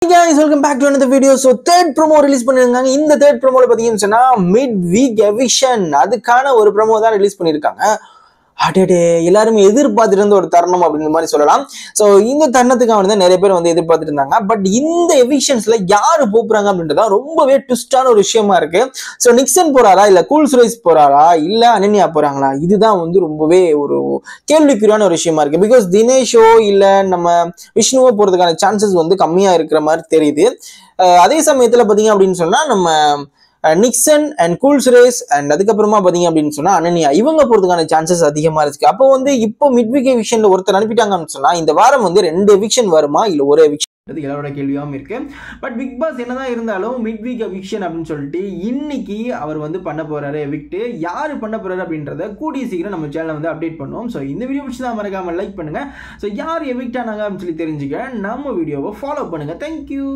Guys, welcome back to another video. So third promo release பண்ணிருக்காங்க. இந்த third promoல பாத்தீங்கன்னா சொன்னா mid week eviction அதுக்கான ஒரு promo தான் ரிலீஸ் பண்ணிருக்காங்க. அடடே எல்லாரும் எதிர்பார்த்துட்டு இருந்த ஒரு தருணம் அப்படின்ற மாதிரி சொல்லலாம். ஸோ இந்த தருணத்துக்காக வந்து நிறைய பேர் வந்து எதிர்பார்த்துட்டு இருந்தாங்க. பட் இந்த எவிக்ஷன்ஸ்ல யாரு போறாங்க அப்படின்றதா ரொம்பவே ட்விஸ்டான ஒரு விஷயமா இருக்கு. ஸோ நிக்சன் போறாரா இல்ல கூல் சுரேஷ் போறாரா இல்ல அனன்யா போறாங்களா, இதுதான் வந்து ரொம்பவே ஒரு கேள்விக்குறியான ஒரு விஷயமா இருக்கு. பிகாஸ் தினேஷோ இல்ல நம்ம விஷ்ணுவோ போறதுக்கான சான்சஸ் வந்து கம்மியா இருக்கிற மாதிரி தெரியுது. அதே சமயத்துல பாத்தீங்க அப்படின்னு சொன்னா நம்ம Nixon and cool Suresh and அதுக்கப்புறமா பாத்தீங்க அப்படின்னு சொன்னா அனன்யா இவங்க போறதுக்கான சான்சஸ் அதிகமா இருக்கு. அப்போ வந்து இப்போ மிட்வீக் எவிக்ஷன்ல ஒருத்தர் அனுப்பிட்டாங்கன்னு சொன்னா இந்த வாரம் வந்து 2 எவிக்ஷன் வருமா இல்ல ஒரு எவிக்ஷன், எல்லாரோட கேள்வியாகவும் இருக்கு. பட் பிக் பாஸ் என்னதான் இருந்தாலும் மிட்வீக் எவிக்ஷன் அப்படின்னு சொல்லிட்டு இன்னைக்கு அவர் வந்து பண்ண போறாரு. எவிக்ட் யாரு பண்ண போறாரு அப்படின்றத கூடிய சீக்கிரம் நம்ம சேனல்ல வந்து அப்டேட் பண்ணுவோம். ஸோ இந்த வீடியோ பிடிச்சா மறக்காம லைக் பண்ணுங்க. ஸோ யார் எவிக்ட் ஆனாங்க அப்படின்னு சொல்லி தெரிஞ்சுக்க நம்ம வீடியோவை ஃபாலோ பண்ணுங்க. தேங்க்யூ.